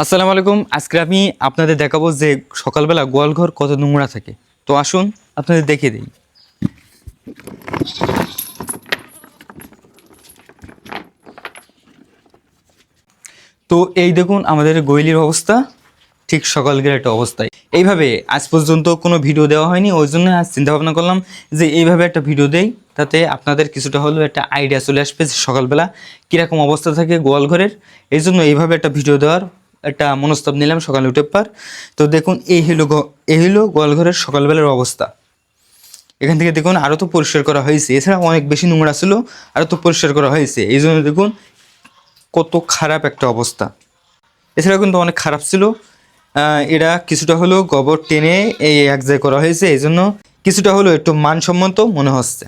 আসসালামু আলাইকুম। আজকে আমি আপনাদের দেখাবো যে সকালবেলা গোয়ালঘর কত নোংরা থাকে। তো আসুন আপনাদের দেখিয়ে দিই। তো এই দেখুন আমাদের গোয়ালির অবস্থা, ঠিক সকালবেলা একটা অবস্থায়। এইভাবে আজ পর্যন্ত কোনো ভিডিও দেওয়া হয়নি, ওই জন্য আজ চিন্তা ভাবনা করলাম যে এইভাবে একটা ভিডিও দেই, তাতে আপনাদের কিছুটা হলেও একটা আইডিয়া চলে আসবে যে সকালবেলা কীরকম অবস্থা থাকে গোয়ালঘরের। এই জন্য এইভাবে একটা ভিডিও দেওয়ার একটা মনস্তাব নিলাম সকালে উঠে পার। তো দেখুন এই হলো গোয়ালঘরের সকালবেলার অবস্থা। এখান থেকে দেখুন আরও তো পরিষ্কার করা হয়েছে, এছাড়া অনেক বেশি নোংরা ছিল, আরও তো পরিষ্কার করা হয়েছে। এই জন্য দেখুন কত খারাপ একটা অবস্থা। এছাড়াও কিন্তু অনেক খারাপ ছিল। এরা কিছুটা হলেও গোবর টেনে এই এক জায়গায় করা হয়েছে, এই জন্য কিছুটা হলেও একটু মানসম্মত মনে হচ্ছে।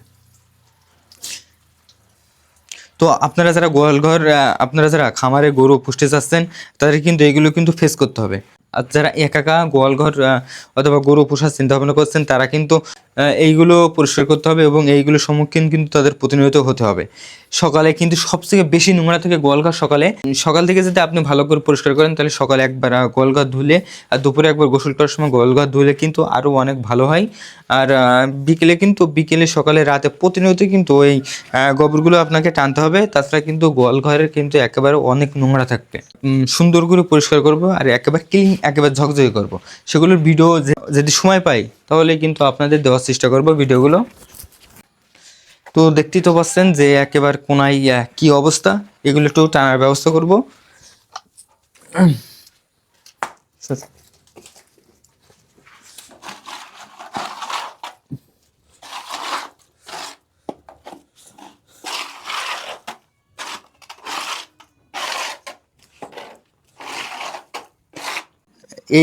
তো আপনারা যারা খামারে গরু পুষতে চাচ্ছেন, তাদের কিন্তু এগুলো কিন্তু ফেস করতে হবে। আর যারা একা গোয়ালঘর অথবা গরু পোষার চিন্তা ভাবনা করছেন, তারা কিন্তু এইগুলো পরিষ্কার করতে হবে এবং এইগুলোর সম্মুখীন কিন্তু তাদের প্রতিনিয়ত হতে হবে। সকালে কিন্তু সবথেকে বেশি নোংরা থেকে গোয়ালঘর সকাল থেকে যদি আপনি ভালো করে পরিষ্কার করেন, তাহলে সকালে একবার গোয়ালঘর ধুলে আর দুপুরে একবার গোসল করার সময় গোয়ালঘর ধুলে কিন্তু আরও অনেক ভালো হয়। আর বিকেলে সকালে রাতে প্রতিনিয়ত কিন্তু ওই গোবরগুলো আপনাকে টানতে হবে। তাছাড়া কিন্তু গোয়ালঘরের কিন্তু একেবারে অনেক নোংরা থাকবে। সুন্দর করে পরিষ্কার করব আর একেবারে ক্লিন, একেবারে ঝকঝকে করব। সেগুলোর ভিডিও যদি সময় পাই তাহলে কিন্তু আপনাদের দেওয়ার চেষ্টা করব ভিডিওগুলো। তো দেখতেই তো পাচ্ছেন যে একেবারে কোনায় কি অবস্থা, এগুলো একটু টানার ব্যবস্থা করব।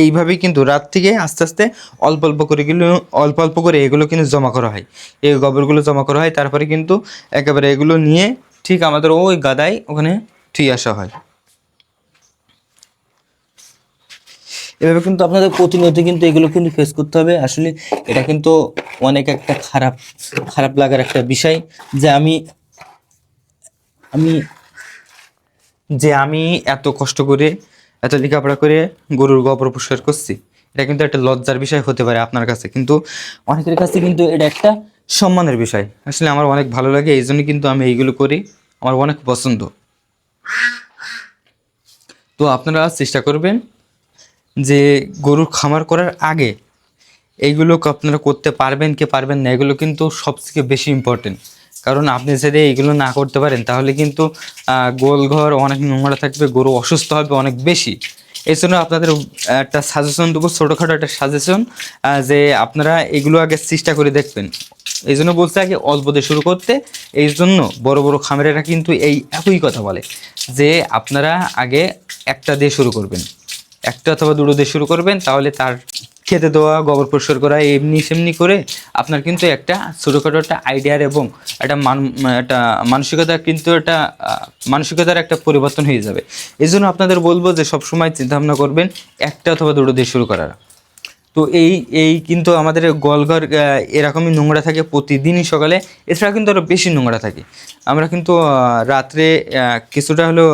এইভাবেই কিন্তু রাত থেকে আস্তে আস্তে অল্প অল্প করে এগুলো কিন্তু জমা করা হয়। এই গোবরগুলো জমা করা হয়, তারপরে কিন্তু একেবারে এগুলো নিয়ে ঠিক আমাদের ওই গাদায় ওখানে থুয়ে আসা হয়। এভাবে কিন্তু আপনাদের প্রতিনিয়ত কিন্তু এগুলো কিন্তু ফেস করতে হবে। আসলে এটা কিন্তু অনেক একটা খারাপ লাগার একটা বিষয় যে আমি আমি এত কষ্ট করে, এত লেখাপড়া করে গরুর গোবর পরিষ্কার করছি। এটা কিন্তু একটা লজ্জার বিষয় হতে পারে আপনার কাছে, কিন্তু অনেকের কাছে কিন্তু এটা একটা সম্মানের বিষয়। আসলে আমার অনেক ভালো লাগে, এই জন্য কিন্তু আমি এইগুলো করি, আমার অনেক পছন্দ। তো আপনারা চেষ্টা করবেন যে গরুর খামার করার আগে এইগুলো আপনারা করতে পারবেন কি পারবেন না, এগুলো কিন্তু সবথেকে বেশি ইম্পর্টেন্ট। কারণ আপনি যদি এইগুলো না করতে পারেন, তাহলে কিন্তু গোয়ালঘর অনেক নোংরা থাকবে, গরু অসুস্থ হবে অনেক বেশি। এই জন্য আপনাদের একটা সাজেশন দেবো, ছোটোখাটো একটা সাজেশন, যে আপনারা এগুলো আগে চেষ্টা করে দেখবেন। এই জন্য বলছে আগে অল্প দিয়ে শুরু করতে। এই জন্য বড় বড় খামারেরা কিন্তু এই একই কথা বলে যে আপনারা আগে একটা দিয়ে শুরু করবেন, একটা অথবা দুটো দিয়ে শুরু করবেন, তাহলে তার খেতে দেওয়া, গোবর পরিষ্কার করা, এমনি সেমনি করে আপনার কিন্তু একটা ছোটোখাটো একটা আইডিয়ার এবং একটা মানসিকতার একটা পরিবর্তন হয়ে যাবে। এই জন্য আপনাদের বলবো যে সবসময় চিন্তাভাবনা করবেন একটা অথবা দুটো দিয়ে শুরু করার। তো এই কিন্তু আমাদের গোয়ালঘর এরকমই নোংরা থাকে প্রতিদিনই সকালে। এছাড়া কিন্তু আরও বেশি নোংরা থাকে। আমরা কিন্তু রাত্রে কিছুটা হলেও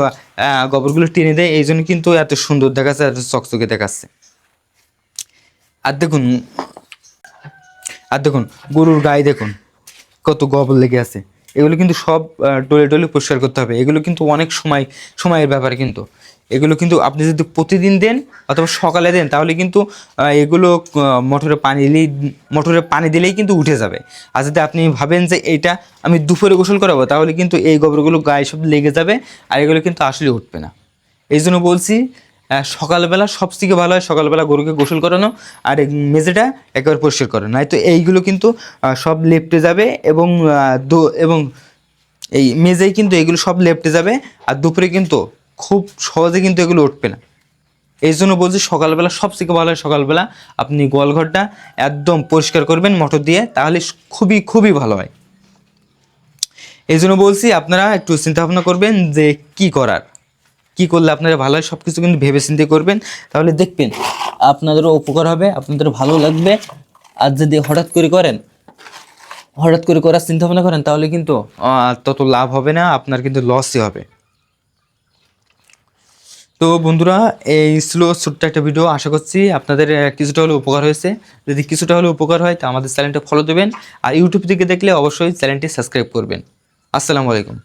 গোবরগুলো টেনে দেয়, এই জন্য কিন্তু এত সুন্দর দেখাচ্ছে, এত চকচকে দেখাচ্ছে। আর দেখুন গরুর গায়ে দেখুন কত গোবর লেগে আছে। এগুলো কিন্তু সব ডলে পরিষ্কার করতে হবে। এগুলো কিন্তু অনেক সময়ের ব্যাপার। কিন্তু এগুলো কিন্তু আপনি যদি প্রতিদিন দেন অথবা সকালে দেন, তাহলে কিন্তু এগুলো মোটরে পানি দিলেই কিন্তু উঠে যাবে। আর যদি আপনি ভাবেন যে এইটা আমি দুপুরে গোসল করাবো, তাহলে কিন্তু এই গোবরগুলো গায়ে সব লেগে যাবে আর এগুলো কিন্তু আসলে উঠবে না। এই জন্য বলছি সকালবেলা সবথেকে ভালো হয় সকালবেলা গরুকে গোসল করানো আর মেঝেটা একবার পরিষ্কার করানো। নয়তো এইগুলো কিন্তু সব লেপ্টে যাবে এবং এই মেঝেই কিন্তু এগুলো সব লেপ্টে যাবে আর দুপুরে কিন্তু খুব সহজে কিন্তু এগুলো উঠবে না। এই জন্য বলছি সকালবেলা সবথেকে ভালো হয় সকালবেলা আপনি গোয়ালঘরটা একদম পরিষ্কার করবেন মোটর দিয়ে, তাহলে খুবই খুবই ভালো হয়। এই জন্য বলছি আপনারা একটু চিন্তা ভাবনা করবেন যে কী করলে আপনারা ভালো হয়। সব কিছু কিন্তু ভেবে চিন্তে করবেন, তাহলে দেখবেন আপনাদেরও উপকার হবে, আপনাদেরও ভালো লাগবে। আর যদি হঠাৎ করে করার চিন্তা ভাবনা করেন, তাহলে কিন্তু তত লাভ হবে না, আপনার কিন্তু লসই হবে। তো বন্ধুরা, এই ছিল ছোট্ট একটা ভিডিও। আশা করছি আপনাদের কিছুটা হলেও উপকার হয়েছে। যদি কিছুটা হলেও উপকার হয় তো আমাদের চ্যানেলটা ফলো দেবেন, আর ইউটিউব থেকে দেখলে অবশ্যই চ্যানেলটি সাবস্ক্রাইব করবেন। আসসালামু আলাইকুম।